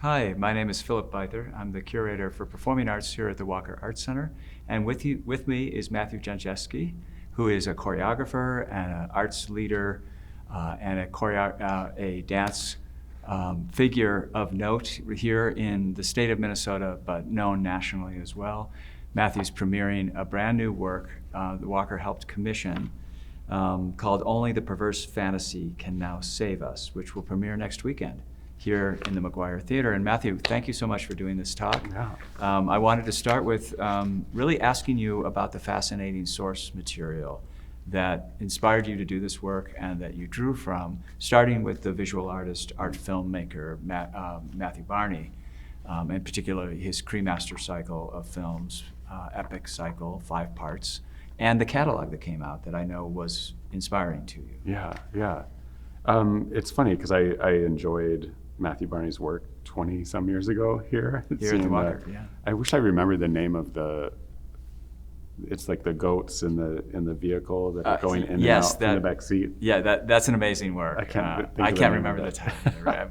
Hi, my name is Philip Bither. I'm the curator for performing arts here at the Walker Arts Center. And with me is Mathew Janczewski, who is a choreographer and an arts leader and a dance figure of note here in the state of Minnesota, but known nationally as well. Mathew's premiering a brand new work that Walker helped commission called Only the Perverse Fantasy Can Now Save Us, which will premiere next weekend here in the McGuire Theater. And Mathew, thank you so much for doing this talk. Yeah. I wanted to start with really asking you about the fascinating source material that inspired you to do this work and that you drew from, starting with the visual artist, art filmmaker, Matthew Barney, and particularly his Cremaster cycle of films, epic cycle, 5 parts, and the catalog that came out that I know was inspiring to you. Yeah. It's funny because I enjoyed Matthew Barney's work 20-some years ago here. Here at the Walker, yeah. I wish I remembered the name of it's like the goats in the vehicle that are going in and out in the back seat. Yeah, that's an amazing work. I can't remember the title, right?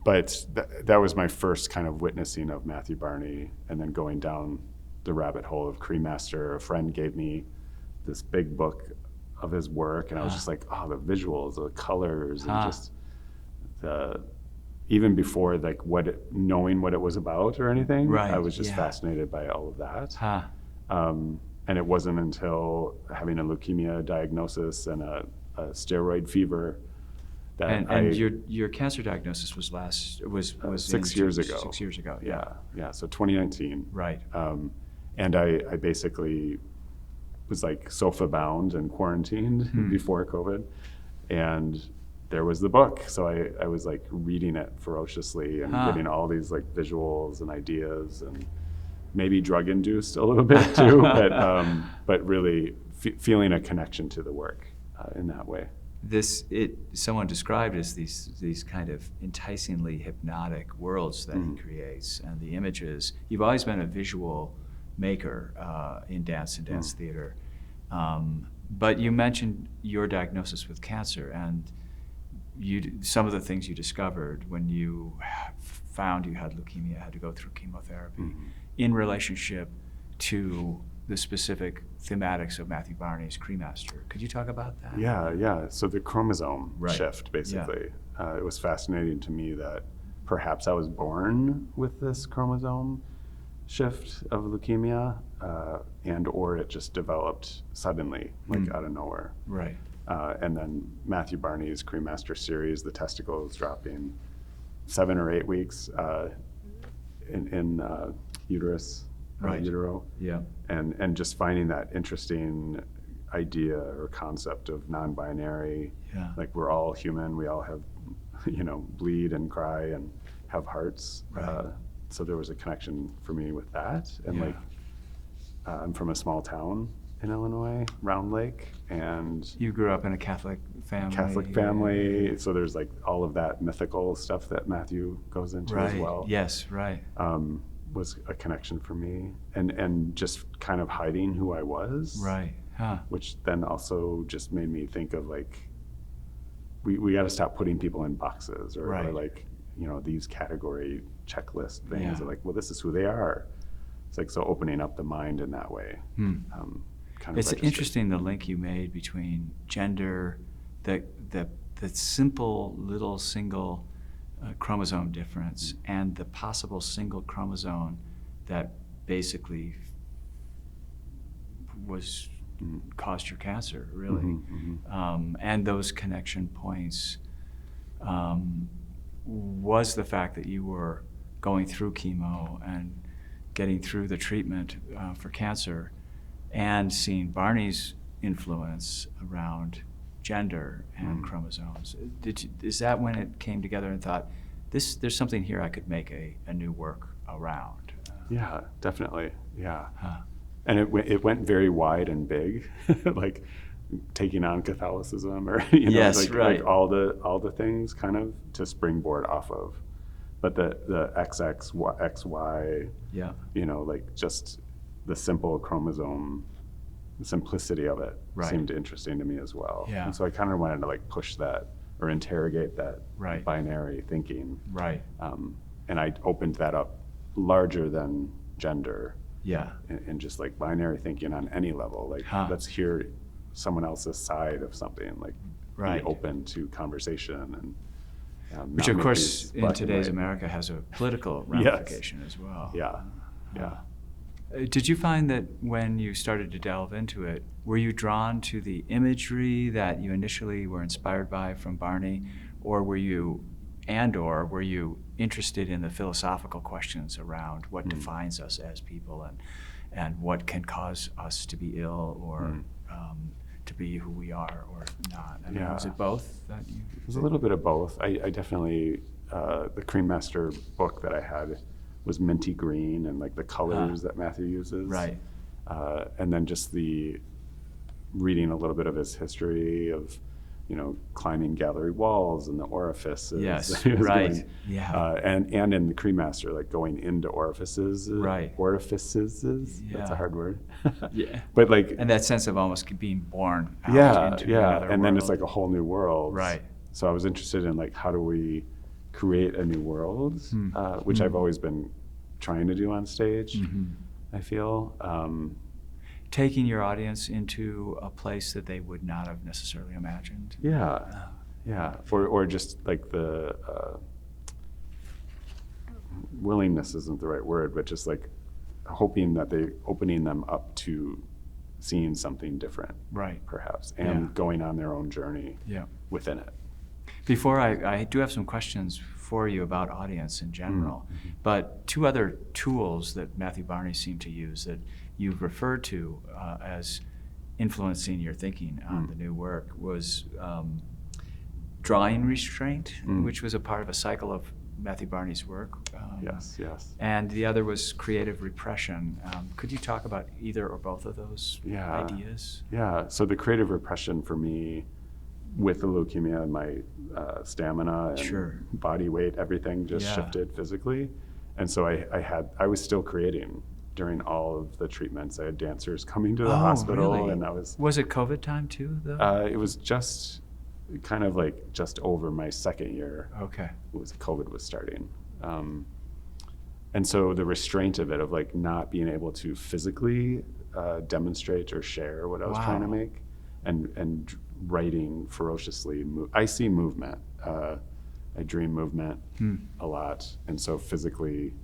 But that was my first kind of witnessing of Matthew Barney, and then going down the rabbit hole of Cremaster. A friend gave me this big book of his work, and I was just like, oh, the visuals, the colors, and just even before like knowing what it was about or anything, right. I was just fascinated by all of that. And it wasn't until having a leukemia diagnosis and a steroid fever that your cancer diagnosis was 6 years ago. 6 years ago. Yeah. So 2019. Right. And I basically was like sofa bound and quarantined before COVID, and there was the book. So I was like reading it ferociously and getting all these like visuals and ideas, and maybe drug induced a little bit too, but really feeling a connection to the work in that way. Someone described as these kind of enticingly hypnotic worlds that he creates, and the images. You've always been a visual maker in dance and dance theater, but you mentioned your diagnosis with cancer, and some of the things you discovered when you found you had leukemia, had to go through chemotherapy, in relationship to the specific thematics of Matthew Barney's Cremaster. Could you talk about that? Yeah. So the chromosome shift, basically. It was fascinating to me that perhaps I was born with this chromosome shift of leukemia, or it just developed suddenly, like out of nowhere. Right. And then Matthew Barney's Cremaster series, the testicles dropping 7 or 8 weeks in uterus, utero. Yeah. And just finding that interesting idea or concept of non-binary. Yeah. Like we're all human, we all have, bleed and cry and have hearts. Right. So there was a connection for me with that. And I'm from a small town in Illinois, Round Lake, and you grew up in a Catholic family. So there's like all of that mythical stuff that Matthew goes into as well. Yes, right. Was a connection for me, and just kind of hiding who I was. Right. Which then also just made me think of like, we got to stop putting people in boxes or like, these category checklist things. Like, well, this is who they are. It's like, so opening up the mind in that way. It's interesting the link you made between gender, the simple little single chromosome difference, and the possible single chromosome that basically caused your cancer, really. And those connection points was the fact that you were going through chemo and getting through the treatment for cancer, and seeing Barney's influence around gender and chromosomes. Is that when it came together and thought, there's something here I could make a new work around? Yeah, definitely. Yeah. And it went very wide and big, like taking on Catholicism or like all the things kind of to springboard off of. But the XX, XY, like just the simple chromosome, the simplicity of it seemed interesting to me as well. Yeah. And so I kind of wanted to like push that or interrogate that Right. binary thinking. Right. And I opened that up larger than gender Yeah. and just like binary thinking on any level. Like, let's hear someone else's side of something, like Right. be open to conversation and Which, not of make course, these in black and today's white. America has a political Yes. ramification as well. Yeah, yeah. Did you find that when you started to delve into it, were you drawn to the imagery that you initially were inspired by from Barney, or were you interested in the philosophical questions around what defines us as people and what can cause us to be ill or to be who we are or not? I mean, was it both? That you It was a little bit of both. I definitely, the Cremaster book that I had was minty green and like the colors that Matthew uses. Right. And then just the reading a little bit of his history of, climbing gallery walls and the orifices. Yes, that he was right. doing. Yeah. And in the Cremaster, like going into orifices. Right. Orifices. That's a Yeah. hard word. Yeah. But like, And that sense of almost being born out into another and then world. it's like a whole new world. Right. So I was interested in like, how do we create a new world, which I've always been trying to do on stage, I feel. Taking your audience into a place that they would not have necessarily imagined. Yeah, yeah. Or just like the willingness isn't the right word, but just like hoping that opening them up to seeing something different, Right. perhaps, and Yeah. going on their own journey within it. Before I do have some questions for you about audience in general, but two other tools that Matthew Barney seemed to use that you've referred to as influencing your thinking on the new work was drawing restraint, which was a part of a cycle of Matthew Barney's work. Yes. And the other was creative repression. Could you talk about either or both of those ideas? Yeah, so the creative repression for me, with the leukemia and my stamina and body weight, everything just shifted physically. And so I was still creating during all of the treatments. I had dancers coming to the hospital, really? and Was it COVID time too, though? it was just kind of like just over my second year. Okay. COVID was starting. And so the restraint of it, of like not being able to physically demonstrate or share what I was trying to make, and writing ferociously. I see movement. I dream movement a lot, and so physically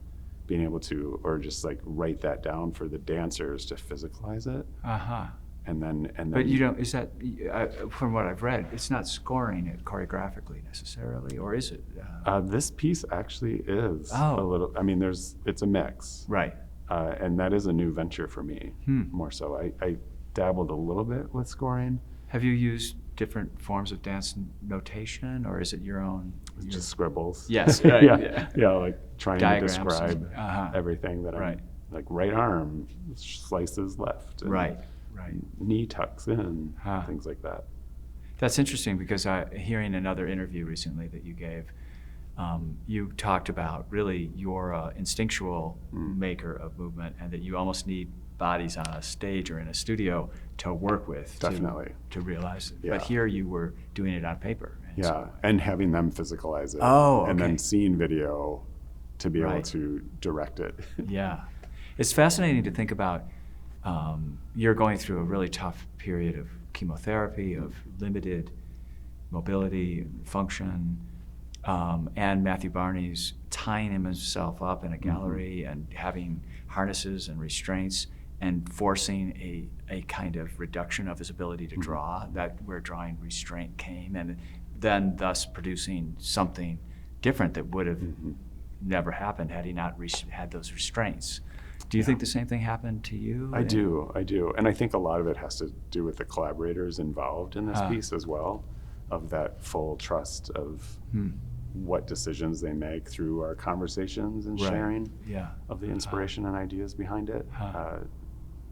being able to, or just like write that down for the dancers to physicalize it. And then. But you don't, is that, from what I've read, it's not scoring it choreographically necessarily, or is it? This piece actually is a little, I mean, it's a mix. Right. And that is a new venture for me, more so. I dabbled a little bit with scoring. Have you used different forms of dance notation, or is it your own? Just scribbles. Yes, right, yeah, like trying Diagrams to describe everything that I'm, like right arm slices left. And right. knee tucks in, things like that. That's interesting because hearing another interview recently that you gave, you talked about really your instinctual maker of movement, and that you almost need bodies on a stage or in a studio to work with. Definitely. To realize it. Yeah. But here you were doing it on paper. And having them physicalize it. And then seeing video to be able to direct it. Yeah. It's fascinating to think about. You're going through a really tough period of chemotherapy, of limited mobility, function, and Matthew Barney's tying himself up in a gallery and having harnesses and restraints and forcing a kind of reduction of his ability to draw, that where drawing restraint came, and then thus producing something different that would have never happened had he not had those restraints. Do you think the same thing happened to you? I do. And I think a lot of it has to do with the collaborators involved in this piece as well, of that full trust of what decisions they make through our conversations and sharing of the inspiration and ideas behind it.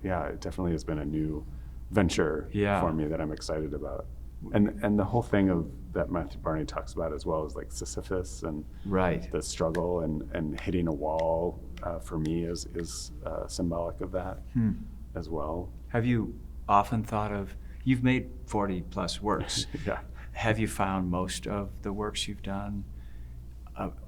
It definitely has been a new venture for me that I'm excited about. And the whole thing of that Matthew Barney talks about as well is like Sisyphus and the struggle and hitting a wall for me is symbolic of that as well. Have you often thought of, you've made 40 plus works. Have you found most of the works you've done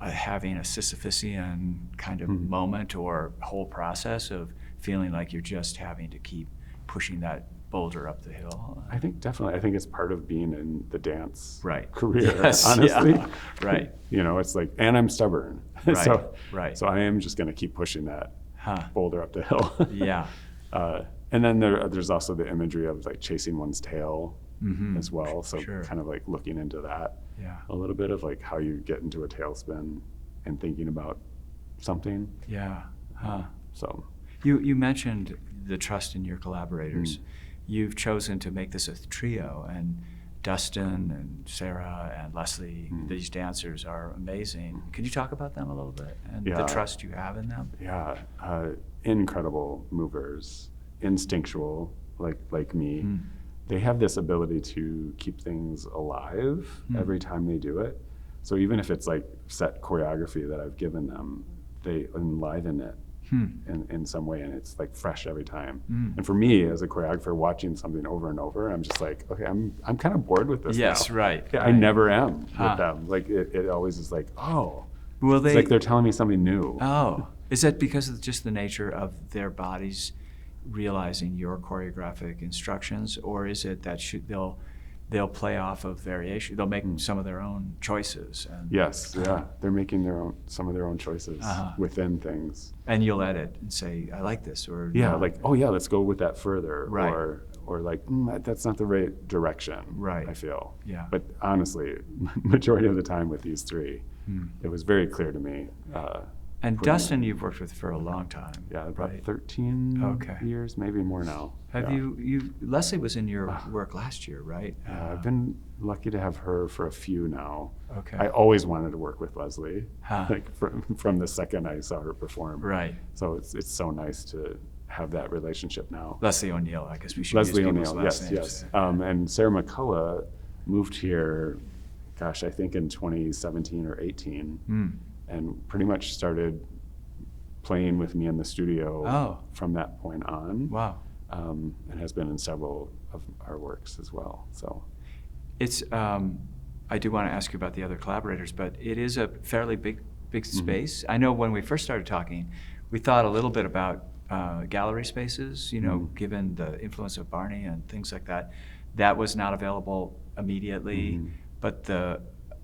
having a Sisyphusian kind of moment or whole process of feeling like you're just having to keep pushing that boulder up the hill? I think definitely. I think it's part of being in the dance Right. career, Yes, honestly. yeah. Right. You know, it's like, and I'm stubborn. Right, so, right. So I am just going to keep pushing that Huh. boulder up the hill. Yeah. And then there's also the imagery of like chasing one's tail as well. So Sure. kind of like looking into that Yeah. a little bit of like how you get into a tailspin and thinking about something. Yeah. Huh. So You mentioned the trust in your collaborators. You've chosen to make this a trio, and Dustin and Sarah and Leslie, these dancers are amazing. Can you talk about them a little bit and the Yeah. trust you have in them? yeah, incredible movers, instinctual like me. They have this ability to keep things alive every time they do it. So even if it's like set choreography that I've given them, they enliven it in some way, and it's like fresh every time. And for me as a choreographer, watching something over and over, I'm just like, okay, I'm kind of bored with this Yes, now. right. Yeah, right. I never am Huh. with them. Like it always is like, oh, Will it's they? like they're telling me something new. Oh, is that because of just the nature of their bodies realizing your choreographic instructions, or is it that they'll play off of variation? They'll make some of their own choices. And, Yes, yeah, they're making some of their own choices within things. And you'll edit and say, I like this, or Yeah, not. like, oh yeah, let's go with that further. Right. Or like, that's not the right direction. Right. I feel. Yeah. But honestly, majority of the time with these three, it was very clear to me. And putting Dustin, you've worked with for a long time. Yeah, about right? 13 Okay. years, maybe more now. Have Yeah. you Leslie was in your work last year, right? I've been lucky to have her for a few now. Okay. I always wanted to work with Leslie, Huh. like from the second I saw her perform. Right. So it's so nice to have that relationship now. Leslie O'Neill, I guess we should Leslie use people's O'Neill, last yes, names. yes. And Sarah McCullough moved here, gosh, I think in 2017 or 18, and pretty much started playing with me in the studio from that point on. Wow. And has been in several of our works as well. So It's, I do want to ask you about the other collaborators, but it is a fairly big space. I know when we first started talking, we thought a little bit about gallery spaces, you know, given the influence of Barney and things like that. That was not available immediately, but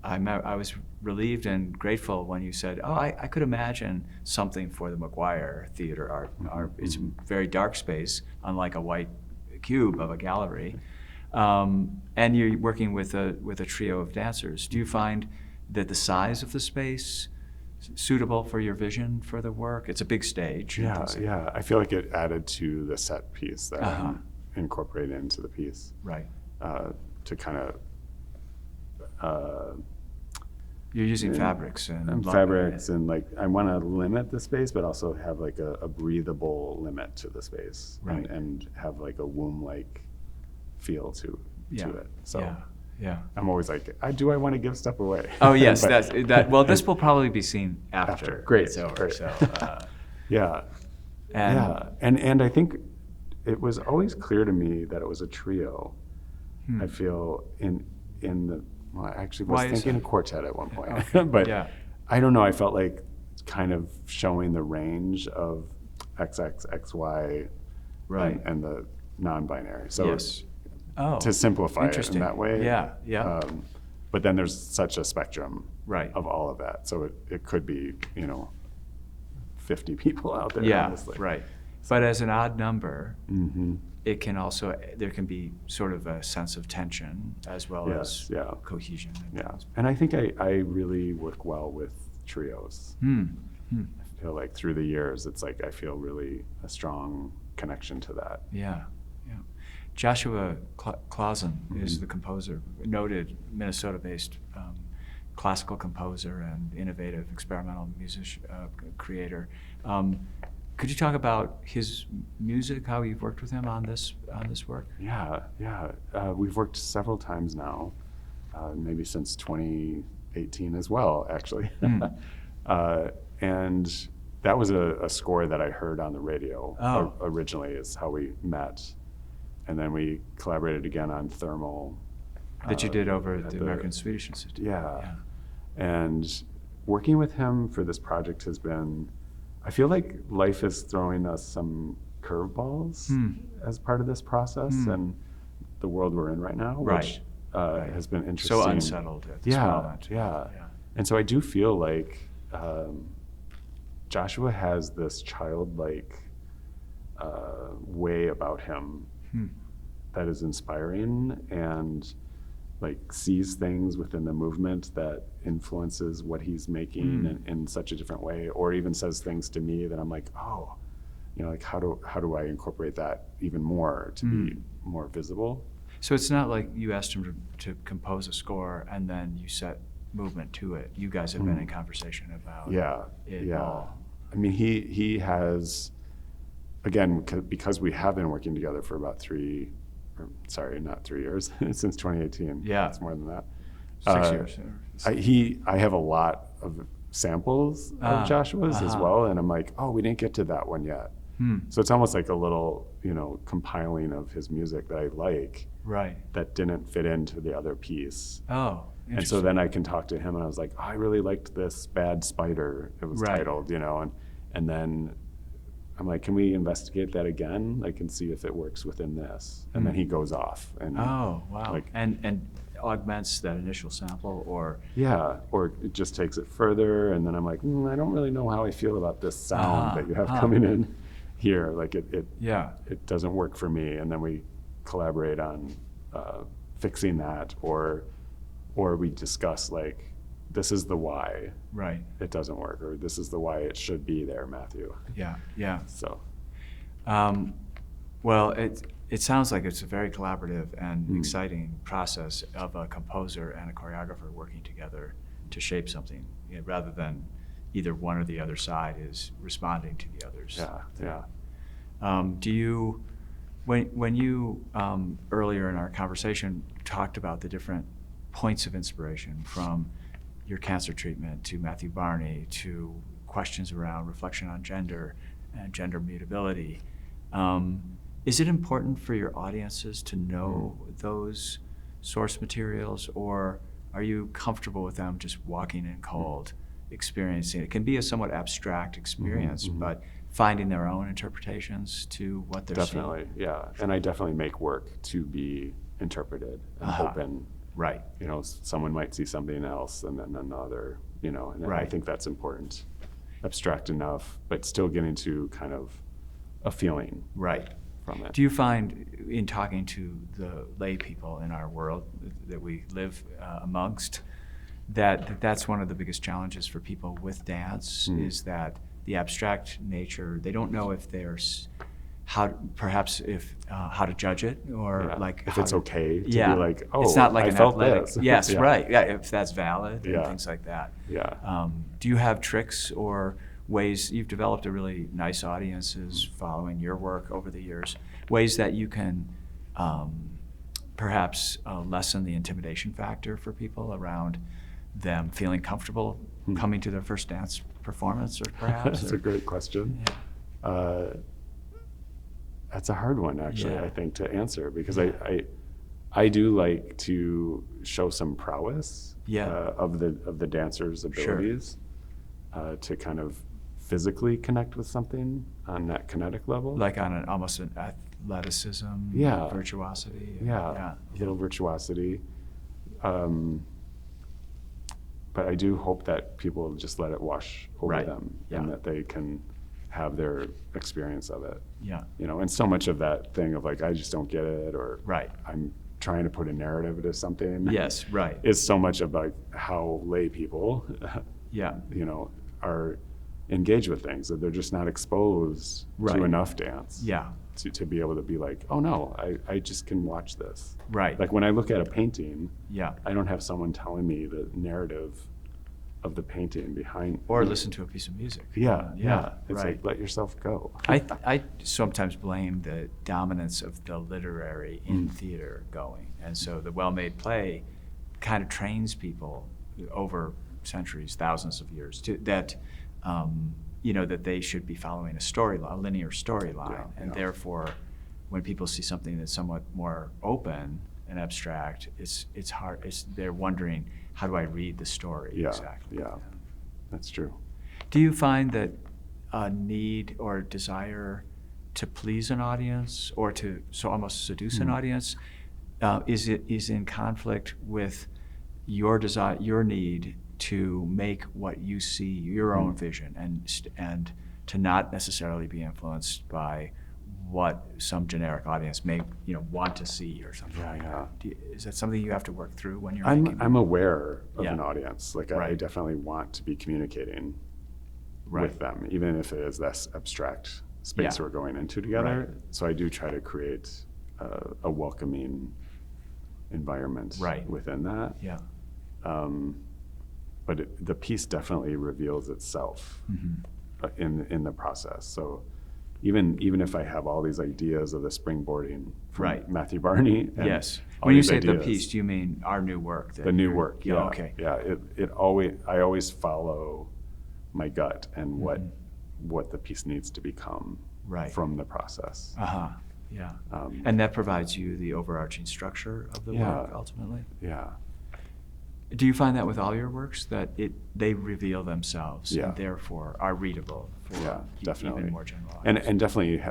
I was relieved and grateful when you said, oh, I could imagine something for the McGuire Theater Art. It's a very dark space, unlike a white cube of a gallery. And you're working with a trio of dancers. Do you find that the size of the space suitable for your vision for the work? It's a big stage. yeah. I feel like it added to the set piece that I'm incorporating into the piece. Right. To kind of You're using fabrics and fabrics, and like I want to limit the space, but also have like a breathable limit to the space, Right. and have like a womb-like feel to it. So yeah. I'm always like, do I want to give stuff away? Oh yes, But- that. Well, this will probably be seen after. Great, It's over. great. So, Yeah, and I think it was always clear to me that it was a trio. I feel in the well, I actually was Why is thinking that? a quartet at one point, Okay. but Yeah. I don't know. I felt like kind of showing the range of XX, XY, Right. and the non-binary. So Yes. Oh, to simplify it in interesting. that way. Yeah. But then there's such a spectrum Right. of all of that. So it could be, 50 people out there. Yeah. Honestly. Right. But as an odd number, Mm-hmm. it can also there can be sort of a sense of tension as well Yes, as yeah. cohesion. Yeah. And I think I really work well with trios. I feel like through the years, it's like I feel really a strong connection to that. Yeah. Joshua Clausen is the composer, noted Minnesota-based classical composer and innovative experimental music creator. Could you talk about his music, how you've worked with him on this work? Yeah. We've worked several times now, maybe since 2018 as well, actually. And that was a score that I heard on the radio originally, is how we met. And then we collaborated again on Thermal That you did over at at the American Swedish Institute. Yeah. And working with him for this project has been, I feel like life is throwing us some curveballs as part of this process and the world we're in right now, which has been interesting. So unsettled at this moment. Yeah. And so I do feel like Joshua has this childlike way about him that is inspiring and like sees things within the movement that influences what he's making in such a different way, or even says things to me that I'm like, oh, you know, like how do I incorporate that even more to be more visible? So it's not like you asked him to compose a score and then you set movement to it. You guys have been in conversation about it all. I mean, he has, again, because we have been working together for about not 3 years, since 2018. Yeah. It's more than that. 6 years. I have a lot of samples of Joshua's as well, and I'm like, oh, we didn't get to that one yet. So it's almost like a little, you know, compiling of his music that I like, that didn't fit into the other piece. Oh, and so then I can talk to him, and I was like, oh, I really liked this Bad Spider, it was titled, you know, and then I'm like, can we investigate that again? I can see if it works within this. And then he goes off. And oh, wow. Like, and augments that initial sample, or? Yeah, or it just takes it further. And then I'm like, I don't really know how I feel about this sound that you have coming in here. Like it doesn't work for me. And then we collaborate on fixing that, or we discuss like, this is the why it doesn't work, or this is the why it should be there, Matthew. Yeah. So, well, it sounds like it's a very collaborative and exciting process of a composer and a choreographer working together to shape something, you know, rather than either one or the other side is responding to the others. Do you, when you earlier in our conversation talked about the different points of inspiration, from your cancer treatment to Matthew Barney to questions around reflection on gender and gender mutability, is it important for your audiences to know those source materials, or are you comfortable with them just walking in cold, experiencing it? It can be a somewhat abstract experience, but finding their own interpretations to what they're seeing. Definitely, yeah. And I definitely make work to be interpreted and open. Right. You know, someone might see something else and then another, you know, and I think that's important. Abstract enough, but still getting to kind of a feeling from it. Do you find, in talking to the lay people in our world that we live amongst, that's one of the biggest challenges for people with dance, is that the abstract nature, they don't know if there's how to judge it, or like if it's okay to be like, oh, it's not like I an felt athletic. this. Yes, if that's valid and things like that. Do you have tricks or ways, you've developed a really nice audiences following your work over the years, ways that you can perhaps lessen the intimidation factor for people around them feeling comfortable coming to their first dance performance, or perhaps? That's a great question. That's a hard one, actually, I think, to answer, because I do like to show some prowess of the dancer's abilities to kind of physically connect with something on that kinetic level. Like on almost an athleticism, virtuosity. Little virtuosity. But I do hope that people just let it wash over them, and that they can have their experience of it. You know, and so much of that thing of like, I just don't get it, or I'm trying to put a narrative into something. Is so much about how lay people, you know, are engaged with things, that they're just not exposed to enough dance. To be able to be like, oh no, I just can watch this. Like when I look at a painting, I don't have someone telling me the narrative of the painting behind. Or listen to a piece of music. It's like, let yourself go. I sometimes blame the dominance of the literary in theater going. And so the well-made play kind of trains people over centuries, thousands of years, that you know, that they should be following a linear storyline, and therefore, when people see something that's somewhat more open and abstract, it's hard. They're wondering, how do I read the story Yeah, exactly? yeah, that's true. Do you find that a need or desire to please an audience or to almost seduce an audience is in conflict with your desire, your need to make what you see your own vision and to not necessarily be influenced by what some generic audience may want to see or something like that? Is that something you have to work through when you're making? I'm aware of Yeah. an audience. Like Right. I definitely want to be communicating Right. with them, even if it is this abstract space Yeah. we're going into together. Right. So I do try to create a welcoming environment Right. within that. Yeah. But the piece definitely reveals itself in the process. So even if I have all these ideas of the springboarding from Right. Matthew Barney, and Yes. all When you these say the ideas, piece, do you mean our new work? the new work, yeah, Okay. yeah. I always follow my gut and what the piece needs to become Right. from the process. Uh-huh. Yeah. Um, And that provides you the overarching structure of the Yeah. work ultimately? Yeah, Do you find that with all your works, that they reveal themselves Yeah. and therefore are readable for yeah, definitely. even more general And audience? and definitely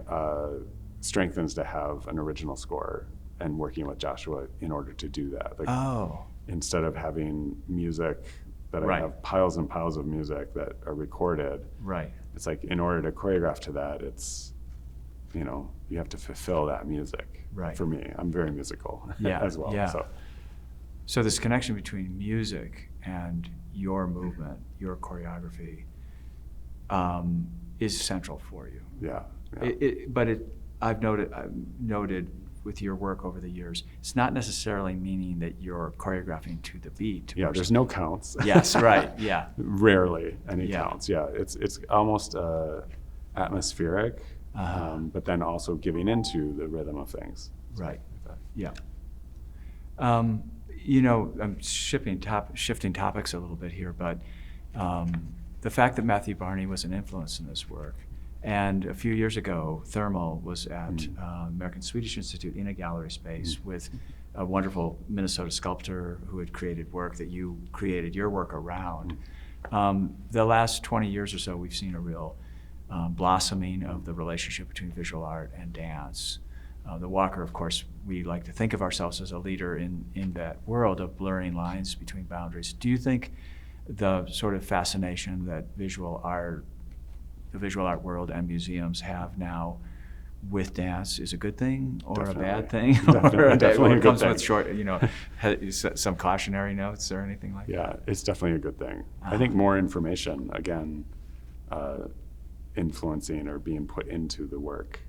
strengthens to have an original score and working with Joshua in order to do that. Like Oh, instead of having music that Right. I have piles and piles of music that are recorded, right. it's like in order to choreograph to that, it's you have to fulfill that music. Right. For me, I'm very musical Yeah, as well. yeah. So this connection between music and your movement, your choreography, is central for you. Yeah. Yeah. I've noted with your work over the years, it's not necessarily meaning that you're choreographing to the beat. Yeah, there's no counts. Yes, right, yeah. Rarely any Yeah. counts. Yeah, it's almost atmospheric, but then also giving into the rhythm of things. Right, yeah. I'm shifting topics a little bit here, but the fact that Matthew Barney was an influence in this work, and a few years ago, Thermal was at American Swedish Institute in a gallery space with a wonderful Minnesota sculptor who had created work that you created your work around. The last 20 years or so, we've seen a real blossoming of the relationship between visual art and dance. The Walker, of course, we like to think of ourselves as a leader in that world of blurring lines between boundaries. Do you think the sort of fascination that the visual art world and museums have now with dance is a good thing or Definitely. a bad thing? Definitely Or a it good comes thing. with some cautionary notes or anything like that? Yeah, it's definitely a good thing. I think more information, again, influencing or being put into the work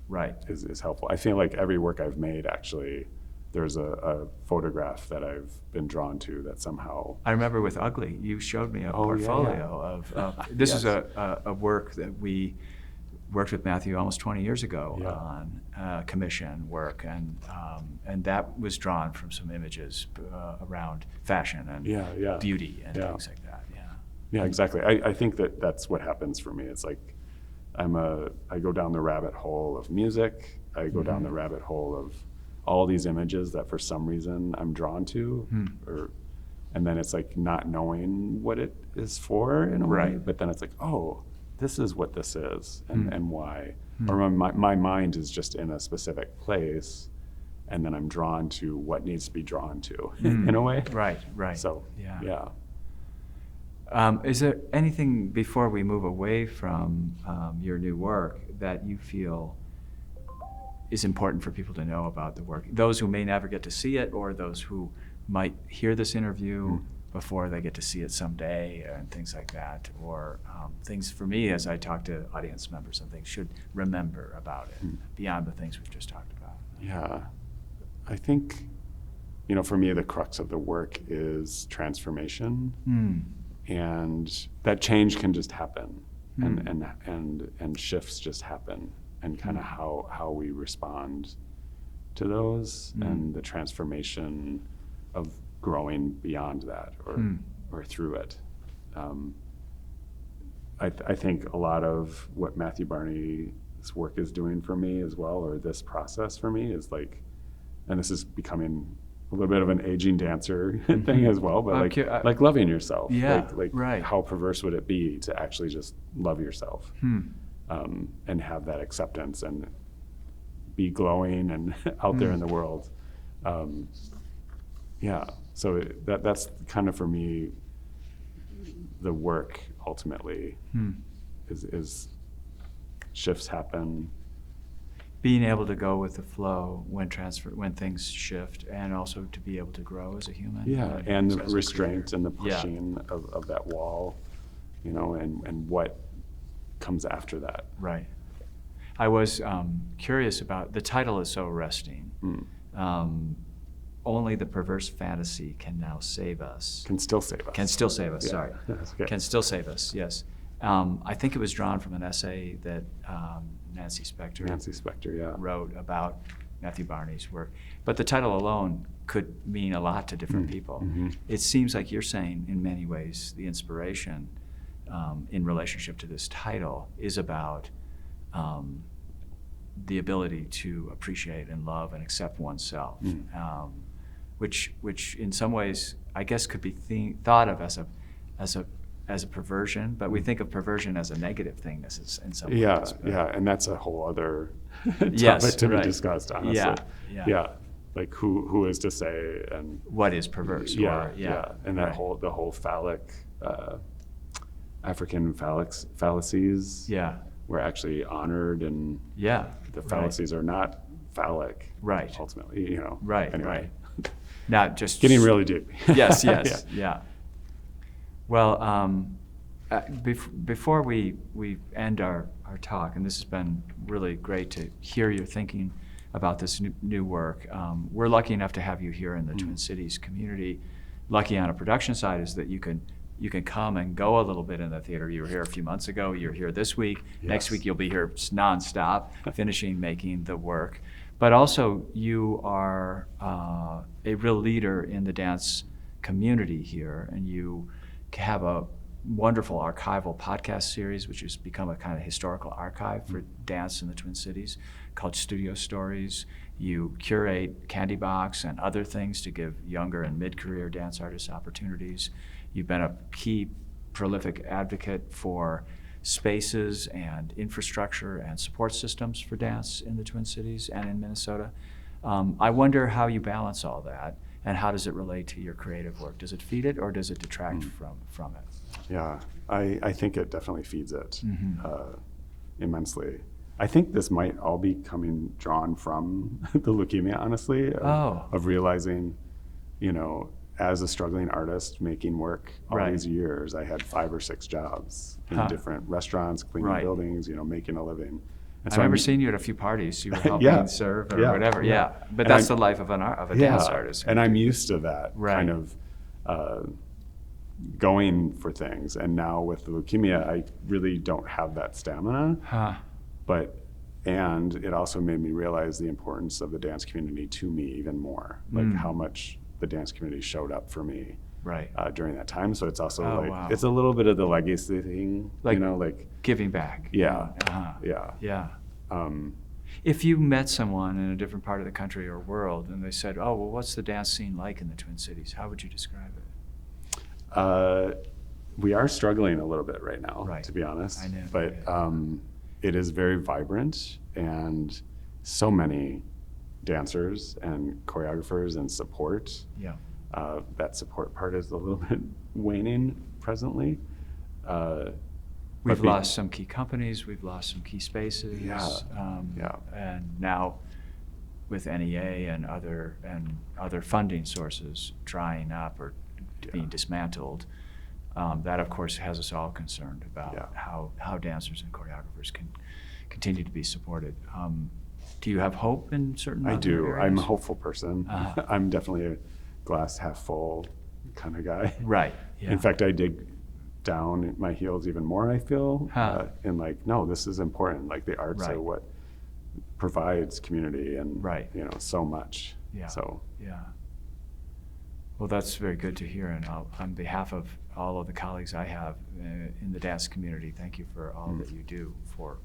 Right. is helpful. I feel like every work I've made, actually, there's a photograph that I've been drawn to that somehow. I remember with Ugly, you showed me a Oh, yeah, portfolio of this is Yes. a work that we worked with Matthew almost 20 years ago Yeah. on commission work, and that was drawn from some images around fashion and Yeah. beauty and Yeah. things like that. Yeah. Yeah, exactly. I think that's what happens for me. It's like I go down the rabbit hole of music. I go down the rabbit hole of all these images that for some reason I'm drawn to, and then it's like not knowing what it is for in a way. Right. But then it's like, oh, this is what this is and why. Or my mind is just in a specific place, and then I'm drawn to what needs to be drawn to in a way. Right. So yeah. Is there anything before we move away from your new work that you feel is important for people to know about the work? Those who may never get to see it, or those who might hear this interview before they get to see it someday, and things like that, or things for me as I talk to audience members and things should remember about it beyond the things we've just talked about. Yeah, I think, for me, the crux of the work is transformation, and that change can just happen, and shifts just happen, and kind of how we respond to those, and the transformation of growing beyond that or through it. I think a lot of what Matthew Barney's work is doing for me as well, or this process for me, is like and this is becoming a little bit of an aging dancer thing as well, but like loving yourself. Yeah, like right. How perverse would it be to actually just love yourself and have that acceptance and be glowing and out there in the world. Yeah, so that's kind of for me the work ultimately is shifts happen. Being able to go with the flow when things shift, and also to be able to grow as a human. Yeah, and the as a restraint creator. and the pushing of that wall, and what comes after that. Right. I was curious about, the title is so arresting. Only the perverse fantasy can now save us. Can still save us. Can still save us, Yeah. sorry. That's okay. Can still save us, yes. I think it was drawn from an essay that Nancy Spector yeah. wrote about Matthew Barney's work. But the title alone could mean a lot to different people. It seems like you're saying, in many ways, the inspiration in relationship to this title is about the ability to appreciate and love and accept oneself, which in some ways I guess could be thought of as a perversion, but we think of perversion as a negative thing. This is in some ways. Yeah, and that's a whole other topic to be discussed, honestly. Yeah. Like who is to say, and what is perverse? And that the whole phallic, African fallacies. Yeah. Were actually honored, and the fallacies are not phallic. Right. Ultimately, Right. Anyway. Right. Not just getting really deep. Yes. Yeah. Well, before we end our talk, and this has been really great to hear your thinking about this new work. We're lucky enough to have you here in the Twin Cities community. Lucky on a production side is that you can come and go a little bit in the theater. You were here a few months ago. You're here this week. Yes. Next week you'll be here nonstop, finishing making the work. But also you are a real leader in the dance community here, and you have a wonderful archival podcast series, which has become a kind of historical archive for dance in the Twin Cities, called Studio Stories. You curate Candy Box and other things to give younger and mid-career dance artists opportunities. You've been a key prolific advocate for spaces and infrastructure and support systems for dance in the Twin Cities and in Minnesota. I wonder how you balance all that, and how does it relate to your creative work? Does it feed it, or does it detract from it? Yeah, I think it definitely feeds it immensely. I think this might all be drawn from the leukemia, honestly, of realizing, as a struggling artist making work all these years, I had 5 or 6 jobs in different restaurants, cleaning buildings, making a living. And I remember seeing you at a a few parties. You were helping serve or whatever. Yeah, but that's the life of a dance artist. And I'm used to that kind of going for things. And now with the leukemia, I really don't have that stamina. And it also made me realize the importance of the dance community to me even more, like how much the dance community showed up for me during that time. So it's also it's a little bit of the legacy thing, like giving back. Yeah. If you met someone in a different part of the country or world and they said, "Oh, well, what's the dance scene like in the Twin Cities?" How would you describe it? We are struggling a little bit right now, to be honest. I know. But it is very vibrant, and so many dancers and choreographers and support. Yeah. That support part is a little bit waning presently. We've lost some key companies. We've lost some key spaces. And now, with NEA and other funding sources drying up or being dismantled, that of course has us all concerned about how dancers and choreographers can continue to be supported. Do you have hope in certain I do. areas? I'm a hopeful person. I'm definitely a glass half full kind of guy. Right. Yeah. In fact, I dig down my heels even more, I feel, and like, no, this is important. Like the arts are what provides community and so much. Yeah. So Well, that's very good to hear, and on behalf of all of the colleagues I have in the dance community, thank you for all that you do for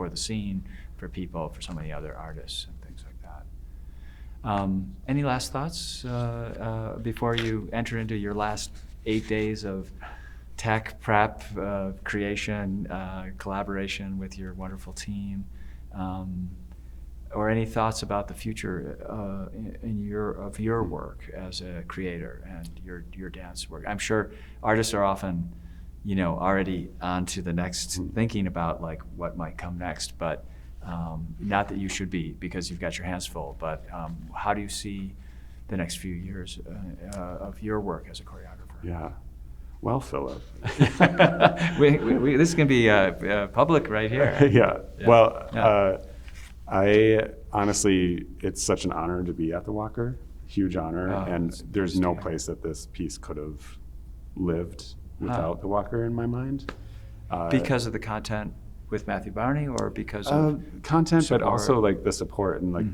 the scene, for people, for so many other artists and things like that. Any last thoughts before you enter into your last 8 days of tech prep, creation, collaboration with your wonderful team? Or any thoughts about the future of your work as a creator and your dance work? I'm sure artists are often, already on to the next, thinking about like what might come next, but not that you should be, because you've got your hands full, but how do you see the next few years of your work as a choreographer? Yeah. Well, Philip. This is going to be public right here. Yeah. Yeah. Well, Yeah. I honestly, it's such an honor to be at the Walker, huge honor, and there's no place that this piece could have lived without the Walker in my mind. Because of the content with Matthew Barney, or because of content, but support? also like the support, and like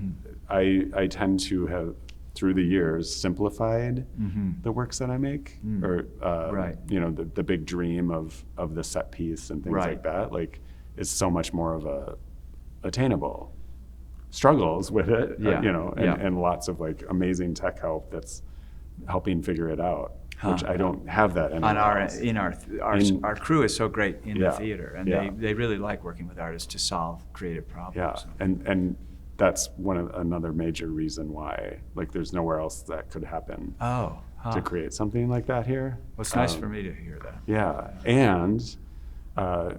I tend to have through the years simplified the works that I make, or Right. The big dream of the set piece and things Right. like that. Like, is so much more of a attainable. Struggles with it, Yeah. and lots of like amazing tech help that's helping figure it out, which I don't have that anymore. On our crew is so great in the Yeah. theater, and Yeah. they really like working with artists to solve creative problems. Yeah, and that's another major reason why like there's nowhere else that could happen to create something like that here. Well, it's nice for me to hear that. Yeah, and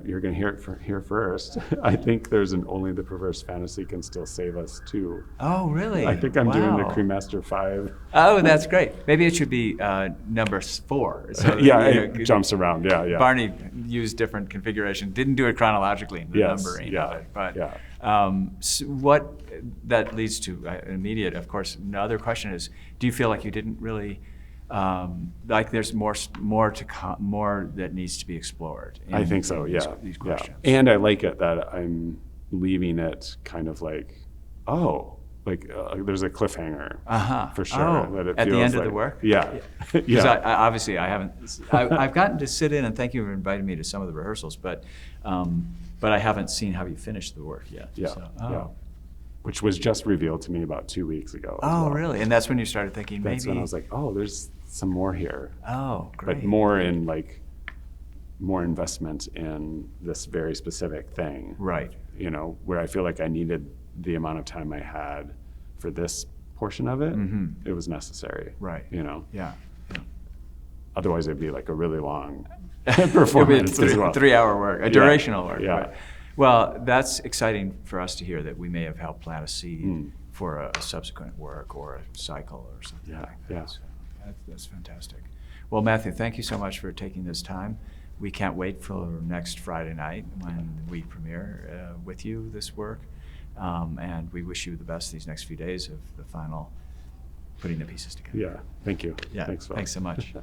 you're going to hear it here first. I think there's an Only the Perverse Fantasy Can Still Save Us too. Oh, really? I think I'm doing the Wow. Cremaster 5. Oh, that's great. Maybe it should be number 4. So Yeah, it jumps around. Yeah. Barney used different configuration. Didn't do it chronologically in the Yes, numbering yeah, of it. But yeah. so what that leads to immediate, of course. Another question is: do you feel like you didn't really like there's more to come, more that needs to be explored? I think so. Yeah. These questions. Yeah. And I like it that I'm leaving it kind of like, there's a cliffhanger for sure. That it at the feels end of like, the work? Yeah. Because obviously I haven't. I've gotten to sit in, and thank you for inviting me to some of the rehearsals, but I haven't seen how you finished the work yet. Yeah. So, Yeah. Which was just revealed to me about 2 weeks ago. as Oh, well. really? And that's when you started thinking That's maybe. when I was like, oh, there's some more here. Oh, great. But more in like more investment in this very specific thing. Right. Where I feel like I needed the amount of time I had for this portion of it. It was necessary. Right. Yeah. Otherwise it'd be like a really long It'll be performance as well. 3-hour work, durational work. Yeah. But, well, that's exciting for us to hear that we may have helped plant a seed for a subsequent work or a cycle or something like that. Yeah. So that's fantastic. Well, Matthew, thank you so much for taking this time. We can't wait for next Friday night when we premiere with you this work. And we wish you the best these next few days of the final putting the pieces together. Yeah. Thank you. Yeah. Thanks, Phil. Thanks so much.